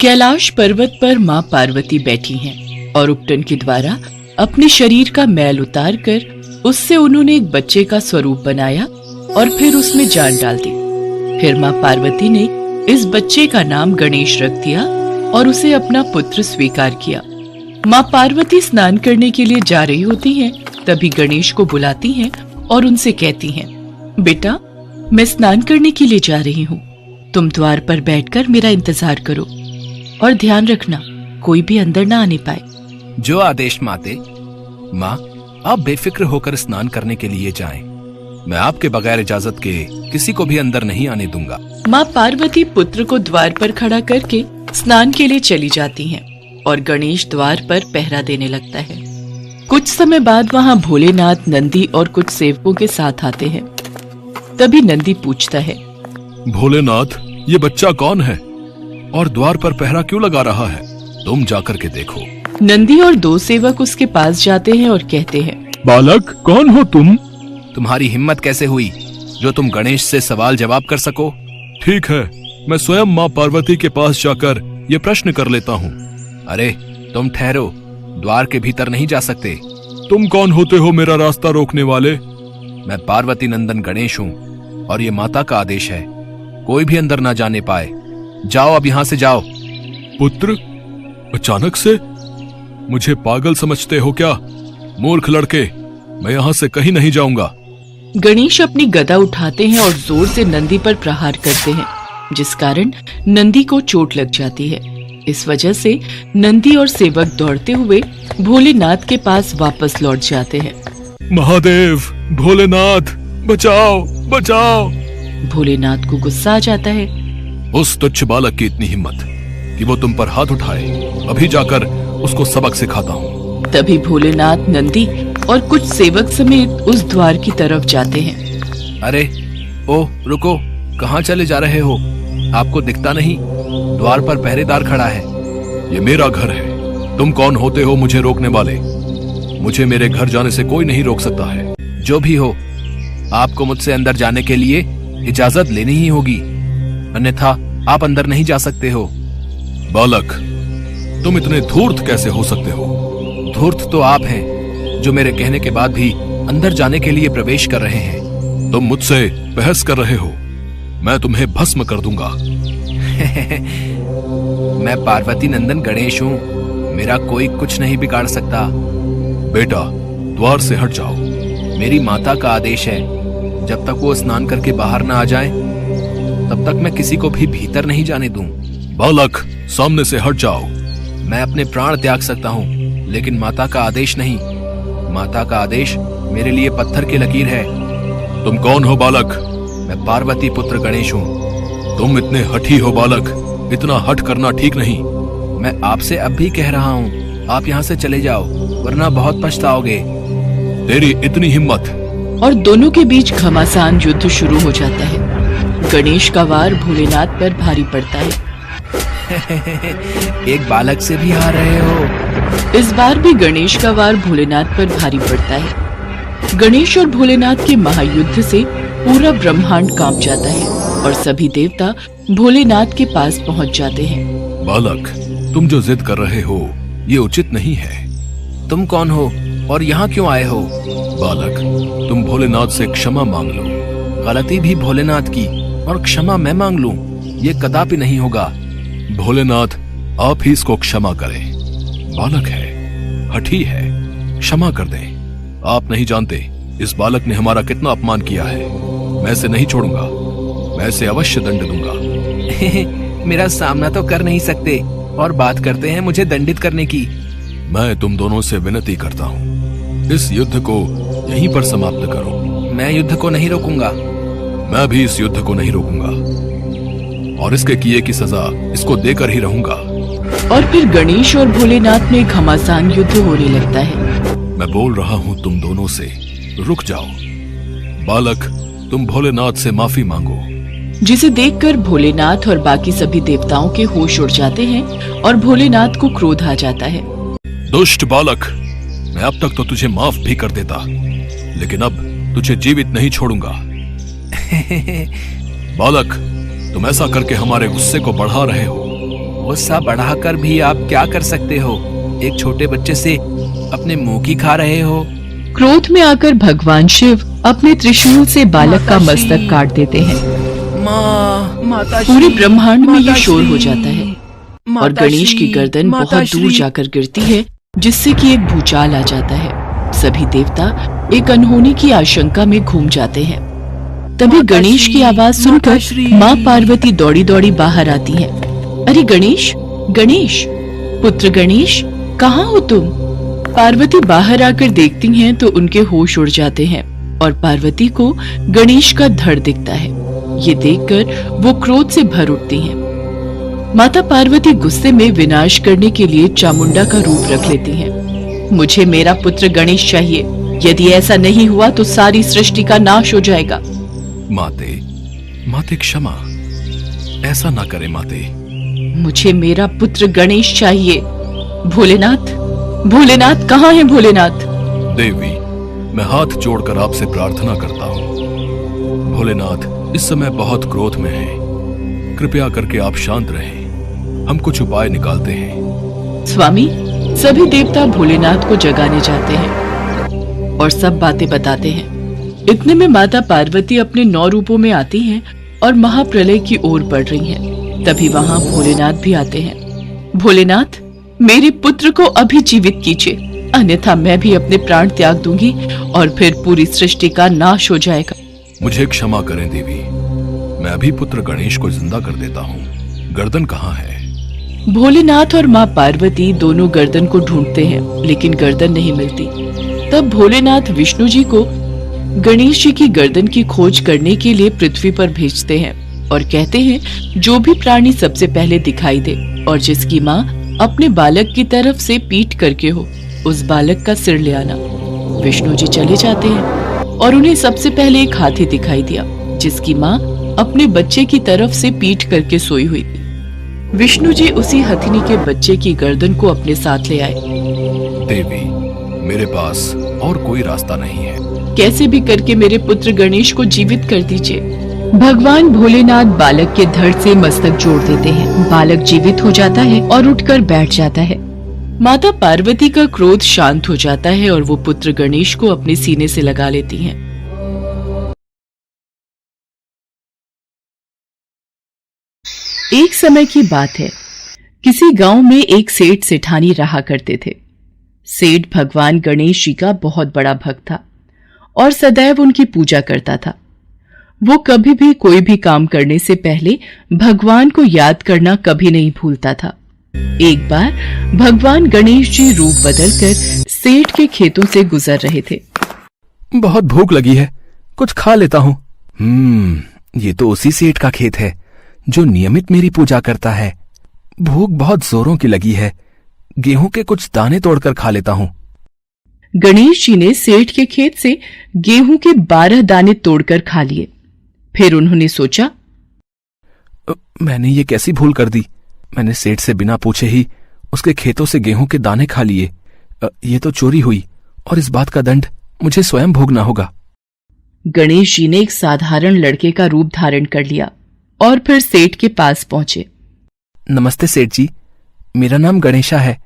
कैलाश पर्वत पर माँ पार्वती बैठी हैं और उपटन के द्वारा अपने शरीर का मैल उतार कर उससे उन्होंने एक बच्चे का स्वरूप बनाया और फिर उसमें जान डाल दी। फिर माँ पार्वती ने इस बच्चे का नाम गणेश रख दिया और उसे अपना पुत्र स्वीकार किया। माँ पार्वती स्नान करने के लिए जा रही होती हैं, तभी गणेश को बुलाती हैं और उनसे कहती हैं, बेटा, मैं स्नान करने के लिए जा रही हूँ। तुम द्वार पर बैठकर मेरा इंतजार करो और ध्यान रखना कोई भी अंदर ना आने पाए। जो आदेश माते। माँ, आप बेफिक्र होकर स्नान करने के लिए जाएं। मैं आपके बगैर इजाजत के किसी को भी अंदर नहीं आने दूंगा। माँ पार्वती पुत्र को द्वार पर खड़ा करके स्नान के लिए चली जाती हैं और गणेश द्वार पर पहरा देने लगता है। कुछ समय बाद वहाँ भोलेनाथ, नंदी और कुछ सेवकों के साथ आते हैं। तभी नंदी पूछता है, भोलेनाथ, ये बच्चा कौन है और द्वार पर पहरा क्यों लगा रहा है? तुम जाकर के देखो। नंदी और दो सेवक उसके पास जाते हैं और कहते हैं, बालक, कौन हो तुम? तुम्हारी हिम्मत कैसे हुई जो तुम गणेश से सवाल जवाब कर सको? ठीक है, मैं स्वयं माँ पार्वती के पास जाकर ये प्रश्न कर लेता हूँ। अरे तुम ठहरो, द्वार के भीतर नहीं जा सकते। तुम कौन होते हो मेरा रास्ता रोकने वाले? मैं पार्वती नंदन गणेश हूँ और ये माता का आदेश है, कोई भी अंदर ना जाने पाए। जाओ, अब यहाँ से जाओ। पुत्र, अचानक से? मुझे पागल समझते हो क्या? मूर्ख लड़के, मैं यहाँ से कहीं नहीं जाऊंगा। गणेश अपनी गदा उठाते हैं और जोर से नंदी पर प्रहार करते हैं, जिस कारण नंदी को चोट लग जाती है। इस वजह से नंदी और सेवक दौड़ते हुए भोलेनाथ के पास वापस लौट जाते हैं। महादेव, भोलेनाथ, बचाओ, बचाओ। भोलेनाथ को गुस्सा आ जाता है। उस तुच्छ बालक की इतनी हिम्मत कि वो तुम पर हाथ उठाए, अभी जाकर उसको सबक सिखाता हूँ। तभी भोलेनाथ, नंदी और कुछ सेवक समेत उस द्वार की तरफ जाते हैं। अरे ओ रुको, कहाँ चले जा रहे हो? आपको दिखता नहीं? द्वार पर पहरेदार खड़ा है। ये मेरा घर है, तुम कौन होते हो मुझे रोकने वाले? मुझे मेरे घर जाने से कोई नहीं रोक सकता है। जो भी हो, आपको मुझसे अंदर जाने के लिए इजाजत लेनी ही होगी, अन्यथा आप अंदर नहीं जा सकते हो। बालक, तुम इतने धूर्त कैसे हो सकते हो? धूर्त तो आप हैं, जो मेरे कहने के बाद भी अंदर जाने के लिए प्रवेश कर रहे हैं। तुम मुझसे बहस कर रहे हो, मैं तुम्हें भस्म कर दूंगा। मैं पार्वती नंदन गणेश हूँ, मेरा कोई कुछ नहीं बिगाड़ सकता। बेटा, द्वार से हट जाओ। मेरी माता का आदेश है, जब तक वो स्नान करके बाहर ना आ जाए, तब तक मैं किसी को भी भीतर नहीं जाने दूं। बालक, सामने से हट जाओ। मैं अपने प्राण त्याग सकता हूँ, लेकिन माता का आदेश नहीं। माता का आदेश मेरे लिए पत्थर की लकीर है। तुम कौन हो बालक? मैं पार्वती पुत्र गणेश हूँ। तुम इतने हठी हो बालक, इतना हठ करना ठीक नहीं। मैं आपसे अब भी कह रहा हूँ, आप यहाँ से चले जाओ, वरना बहुत पछताओगे। तेरी इतनी हिम्मत! और दोनों के बीच घमासान युद्ध शुरू हो जाता है। गणेश का वार भोलेनाथ पर भारी पड़ता है। एक बालक से भी हार रहे हो। इस बार भी गणेश का वार भोलेनाथ पर भारी पड़ता है। गणेश और भोलेनाथ के महायुद्ध से पूरा ब्रह्मांड कांप जाता है और सभी देवता भोलेनाथ के पास पहुंच जाते हैं। बालक, तुम जो जिद कर रहे हो ये उचित नहीं है। तुम कौन हो और यहाँ क्यों आए हो? बालक, तुम भोलेनाथ से क्षमा मांग लो। गलती भी भोलेनाथ की और क्षमा मैं मांग लूं, ये कदापि नहीं होगा। भोलेनाथ, आप ही इसको क्षमा करें। बालक है, हठी है, क्षमा कर दें। आप नहीं जानते इस बालक ने हमारा कितना अपमान किया है। मैं इसे नहीं छोड़ूंगा, मैं इसे अवश्य दंड दूंगा। मेरा सामना तो कर नहीं सकते और बात करते हैं मुझे दंडित करने की। मैं तुम दोनों से विनती करता हूँ, इस युद्ध को यहीं पर समाप्त करो। मैं युद्ध को नहीं रोकूंगा। मैं भी इस युद्ध को नहीं रोकूंगा और इसके किए की सजा इसको देकर ही रहूंगा। और फिर गणेश और भोलेनाथ में घमासान युद्ध होने लगता है। मैं बोल रहा हूँ तुम दोनों से, रुक जाओ। बालक, तुम भोलेनाथ से माफी मांगो। जिसे देखकर भोलेनाथ और बाकी सभी देवताओं के होश उड़ जाते हैं और भोलेनाथ को क्रोध आ जाता है। दुष्ट बालक, मैं अब तक तो तुझे माफ भी कर देता, लेकिन अब तुझे जीवित नहीं छोड़ूंगा। बालक, तुम ऐसा करके हमारे गुस्से को बढ़ा रहे हो। गुस्सा बढ़ाकर भी आप क्या कर सकते हो? एक छोटे बच्चे से अपने मुंह की खा रहे हो। क्रोध में आकर भगवान शिव अपने त्रिशूल से बालक का मस्तक काट देते हैं। पूरे ब्रह्मांड में ये शोर हो जाता है और गणेश की गर्दन बहुत दूर जाकर गिरती है, जिससे कि एक भूचाल आ जाता है। सभी देवता एक अनहोनी की आशंका में घूम जाते हैं। तभी गणेश की आवाज सुनकर माँ पार्वती दौड़ी दौड़ी बाहर आती हैं। अरे गणेश, गणेश, पुत्र गणेश, कहाँ हो तुम? पार्वती बाहर आकर देखती हैं तो उनके होश उड़ जाते हैं और पार्वती को गणेश का धड़ दिखता है। ये देखकर वो क्रोध से भर उठती हैं। माता पार्वती गुस्से में विनाश करने के लिए चामुंडा का रूप रख लेती हैं। मुझे मेरा पुत्र गणेश चाहिए। यदि ऐसा नहीं हुआ तो सारी सृष्टि का नाश हो जाएगा। माते, माते क्षमा, ऐसा ना करे माते। मुझे मेरा पुत्र गणेश चाहिए। भोलेनाथ, भोलेनाथ, कहाँ है भोलेनाथ? देवी, मैं हाथ जोड़कर आपसे प्रार्थना करता हूँ। भोलेनाथ इस समय बहुत क्रोध में हैं। कृपया करके आप शांत रहें। हम कुछ उपाय निकालते हैं। स्वामी, सभी देवता भोलेनाथ को जगाने जाते हैं और सब बातें बताते हैं। इतने में माता पार्वती अपने 9 रूपों में आती हैं और महाप्रलय की ओर बढ़ रही हैं। तभी वहां भोलेनाथ भी आते हैं। भोलेनाथ, मेरे पुत्र को अभी जीवित कीजिए, अन्यथा मैं भी अपने प्राण त्याग दूंगी और फिर पूरी सृष्टि का नाश हो जाएगा। मुझे क्षमा करें देवी, मैं अभी पुत्र गणेश को जिंदा कर देता हूँ। गर्दन कहाँ है? भोलेनाथ और माँ पार्वती दोनों गर्दन को ढूंढते हैं, लेकिन गर्दन नहीं मिलती। तब भोलेनाथ विष्णु जी को गणेश जी की गर्दन की खोज करने के लिए पृथ्वी पर भेजते हैं और कहते हैं, जो भी प्राणी सबसे पहले दिखाई दे और जिसकी माँ अपने बालक की तरफ से पीठ करके हो, उस बालक का सिर ले आना। विष्णु जी चले जाते हैं और उन्हें सबसे पहले एक हाथी दिखाई दिया, जिसकी माँ अपने बच्चे की तरफ से पीठ करके सोई हुई थी। विष्णु जी उसी हथिनी के बच्चे की गर्दन को अपने साथ ले आए। देवी, मेरे पास और कोई रास्ता नहीं है। कैसे भी करके मेरे पुत्र गणेश को जीवित कर दीजिए। भगवान भोलेनाथ बालक के धड़ से मस्तक जोड़ देते हैं। बालक जीवित हो जाता है और उठकर बैठ जाता है। माता पार्वती का क्रोध शांत हो जाता है और वो पुत्र गणेश को अपने सीने से लगा लेती हैं। एक समय की बात है। किसी गांव में एक सेठ सेठानी रहा करते थे। सेठ भगवान गणेश जी का बहुत बड़ा भक्त था और सदैव उनकी पूजा करता था। वो कभी भी कोई भी काम करने से पहले भगवान को याद करना कभी नहीं भूलता था। एक बार भगवान गणेश जी रूप बदलकर सेठ के खेतों से गुजर रहे थे। बहुत भूख लगी है, कुछ खा लेता हूँ। ये तो उसी सेठ का खेत है जो नियमित मेरी पूजा करता है। भूख बहुत जोरों की लगी है, गेहूं के कुछ दाने तोड़कर खा लेता हूँ। गणेश जी ने सेठ के खेत से गेहूं के 12 दाने तोड़कर खा लिए। फिर उन्होंने सोचा, मैंने ये कैसी भूल कर दी। मैंने सेठ से बिना पूछे ही उसके खेतों से गेहूं के दाने खा लिए। ये तो चोरी हुई और इस बात का दंड मुझे स्वयं भोगना होगा। गणेश जी ने एक साधारण लड़के का रूप धारण कर लिया और फिर सेठ के पास पहुंचे। नमस्ते सेठ जी, मेरा नाम गणेशा है।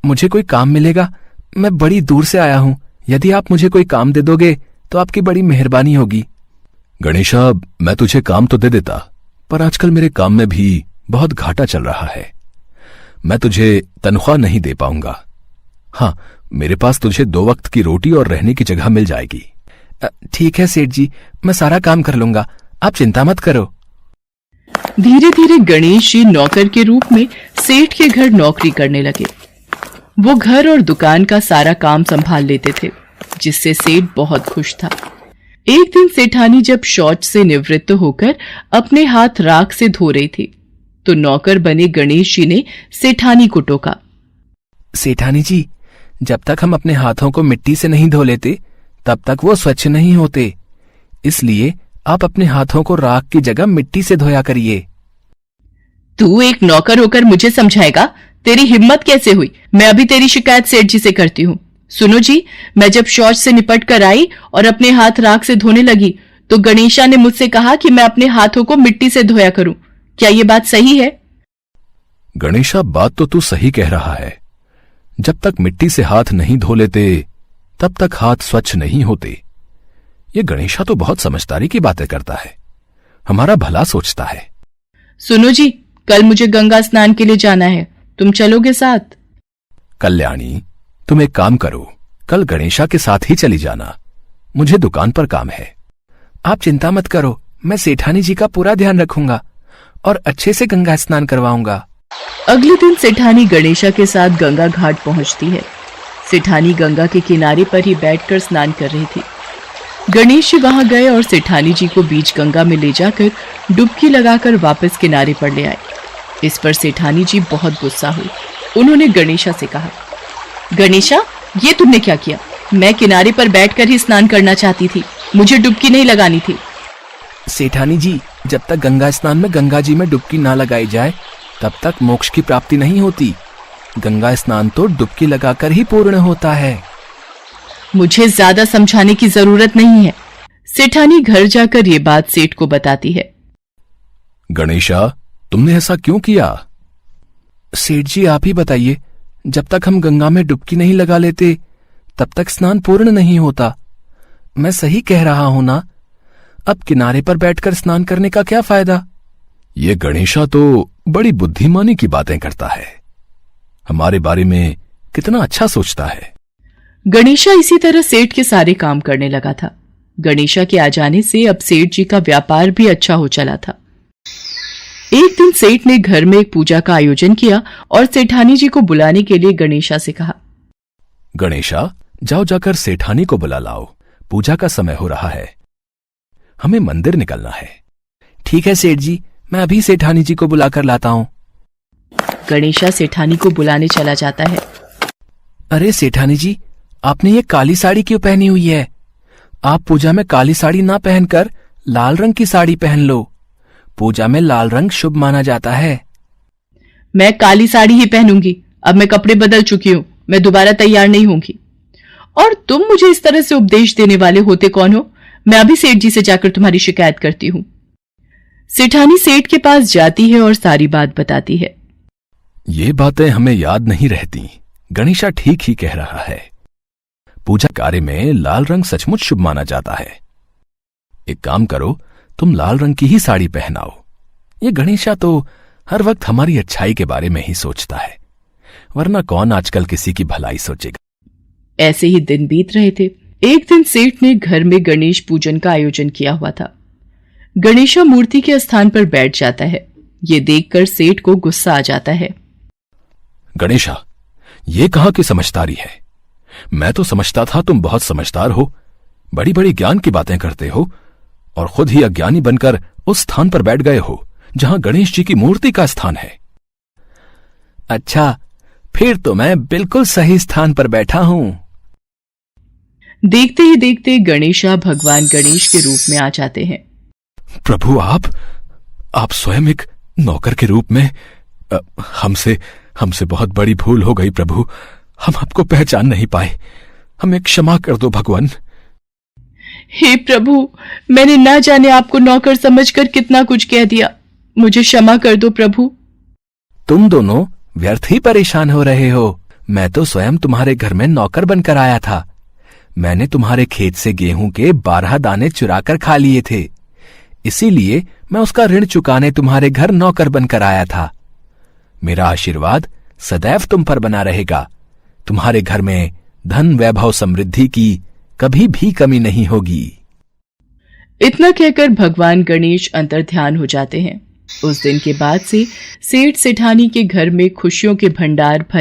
मुझे कोई काम मिलेगा? मैं बड़ी दूर से आया हूँ। यदि आप मुझे कोई काम दे दोगे तो आपकी बड़ी मेहरबानी होगी। गणेशा, मैं तुझे काम तो दे देता, पर आजकल मेरे काम में भी बहुत घाटा चल रहा है। मैं तुझे तनख्वाह नहीं दे पाऊंगा। हाँ, मेरे पास तुझे 2 वक्त की रोटी और रहने की जगह मिल जाएगी। ठीक है सेठ जी, मैं सारा काम कर लूंगा, आप चिंता मत करो। धीरे धीरे गणेश जी नौकर के रूप में सेठ के घर नौकरी करने लगे। वो घर और दुकान का सारा काम संभाल लेते थे, जिससे सेठ बहुत खुश था। एक दिन सेठानी जब शौच से निवृत्त होकर अपने हाथ राख से धो रही थी, तो नौकर बने गणेश जी ने सेठानी को टोका। सेठानी जी, जब तक हम अपने हाथों को मिट्टी से नहीं धो लेते, तब तक वो स्वच्छ नहीं होते। इसलिए आप अपने हाथों को राख की जगह मिट्टी से धोया करिए। तू एक नौकर होकर मुझे समझाएगा? तेरी हिम्मत कैसे हुई? मैं अभी तेरी शिकायत सेठ जी से करती हूँ। सुनो जी, मैं जब शौच से निपट कर आई और अपने हाथ राख से धोने लगी, तो गणेशा ने मुझसे कहा कि मैं अपने हाथों को मिट्टी से धोया करूं। क्या ये बात सही है? गणेशा, बात तो तू सही कह रहा है। जब तक मिट्टी से हाथ नहीं धो लेते तब तक हाथ स्वच्छ नहीं होते। ये गणेशा तो बहुत समझदारी की बातें करता है, हमारा भला सोचता है। सुनो जी, कल मुझे गंगा स्नान के लिए जाना है, तुम चलोगे साथ? कल्याणी, तुम एक काम करो, कल गणेशा के साथ ही चली जाना, मुझे दुकान पर काम है। आप चिंता मत करो, मैं सेठानी जी का पूरा ध्यान रखूंगा और अच्छे से गंगा स्नान करवाऊंगा। अगले दिन सेठानी गणेशा के साथ गंगा घाट पहुंचती है। सेठानी गंगा के किनारे पर ही बैठकर स्नान कर रही थी। गणेश जी वहां गए और सेठानी जी को बीच गंगा में ले जाकर डुबकी लगाकर वापस किनारे पर ले आए। इस पर सेठानी जी बहुत गुस्सा हुई। उन्होंने गणेशा से कहा, गणेशा, ये तुमने क्या किया? मैं किनारे पर बैठकर ही स्नान करना चाहती थी, मुझे डुबकी नहीं लगानी थी। सेठानी जी, जब तक गंगा स्नान में गंगा जी में डुबकी ना लगाई जाए तब तक मोक्ष की प्राप्ति नहीं होती। गंगा स्नान तो डुबकी लगाकर ही पूर्ण होता है। मुझे ज्यादा समझाने की जरूरत नहीं है। सेठानी घर जाकर ये बात सेठ को बताती है। गणेशा, तुमने ऐसा क्यों किया? सेठ जी, आप ही बताइए, जब तक हम गंगा में डुबकी नहीं लगा लेते तब तक स्नान पूर्ण नहीं होता। मैं सही कह रहा हूं ना? अब किनारे पर बैठकर स्नान करने का क्या फायदा? ये गणेशा तो बड़ी बुद्धिमानी की बातें करता है, हमारे बारे में कितना अच्छा सोचता है। गणेशा इसी तरह सेठ के सारे काम करने लगा था। गणेशा के आ जाने से अब सेठ जी का व्यापार भी अच्छा हो चला था। एक दिन सेठ ने घर में एक पूजा का आयोजन किया और सेठानी जी को बुलाने के लिए गणेशा से कहा, गणेशा, जाओ जाकर सेठानी को बुला लाओ, पूजा का समय हो रहा है, हमें मंदिर निकलना है। ठीक है सेठ जी, मैं अभी सेठानी जी को बुलाकर लाता हूं। गणेशा सेठानी को बुलाने चला जाता है। अरे सेठानी जी, आपने ये काली साड़ी क्यों पहनी हुई है? आप पूजा में काली साड़ी ना पहनकर लाल रंग की साड़ी पहन लो। पूजा में लाल रंग शुभ माना जाता है। मैं काली साड़ी ही पहनूंगी, अब मैं कपड़े बदल चुकी हूं, मैं दोबारा तैयार नहीं होंगी। और तुम मुझे इस तरह से उपदेश देने वाले होते कौन हो? मैं अभी सेठ जी से जाकर तुम्हारी शिकायत करती हूं। सेठानी सेठ के पास जाती है और सारी बात बताती है। ये बातें हमें याद नहीं रहती, गणेशा ठीक ही कह रहा है। पूजा कार्य में लाल रंग सचमुच शुभ माना जाता है। एक काम करो, तुम लाल रंग की ही साड़ी पहनाओ। ये गणेशा तो हर वक्त हमारी अच्छाई के बारे में ही सोचता है, वरना कौन आजकल किसी की भलाई सोचेगा। ऐसे ही दिन बीत रहे थे। एक दिन सेठ ने घर में गणेश पूजन का आयोजन किया हुआ था। गणेशा मूर्ति के स्थान पर बैठ जाता है। ये देखकर सेठ को गुस्सा आ जाता है। गणेशा, ये कहां की समझदारी है? मैं तो समझता था तुम बहुत समझदार हो, बड़ी बड़ी ज्ञान की बातें करते हो, और खुद ही अज्ञानी बनकर उस स्थान पर बैठ गए हो जहां गणेश जी की मूर्ति का स्थान है। अच्छा, फिर तो मैं बिल्कुल सही स्थान पर बैठा हूं। देखते ही देखते गणेशा भगवान गणेश के रूप में आ जाते हैं। प्रभु, आप स्वयं एक नौकर के रूप में हमसे बहुत बड़ी भूल हो गई प्रभु, हम आपको पहचान नहीं पाए, हमें क्षमा कर दो भगवान। हे प्रभु, मैंने ना जाने आपको नौकर समझकर कितना कुछ कह दिया, मुझे क्षमा कर दो प्रभु। तुम दोनों व्यर्थ ही परेशान हो रहे हो। मैं तो स्वयं तुम्हारे घर में नौकर बनकर आया था। मैंने तुम्हारे खेत से गेहूं के 12 दाने चुराकर खा लिए थे, इसीलिए मैं उसका ऋण चुकाने तुम्हारे घर नौकर बनकर आया था। मेरा आशीर्वाद सदैव तुम पर बना रहेगा। तुम्हारे घर में धन, वैभव, समृद्धि की कभी भी कमी नहीं होगी। इतना कहकर भगवान गणेश अंतर्ध्यान हो जाते हैं। उस दिन के बाद से सेठ सेठानी के घर में खुशियों के भंडार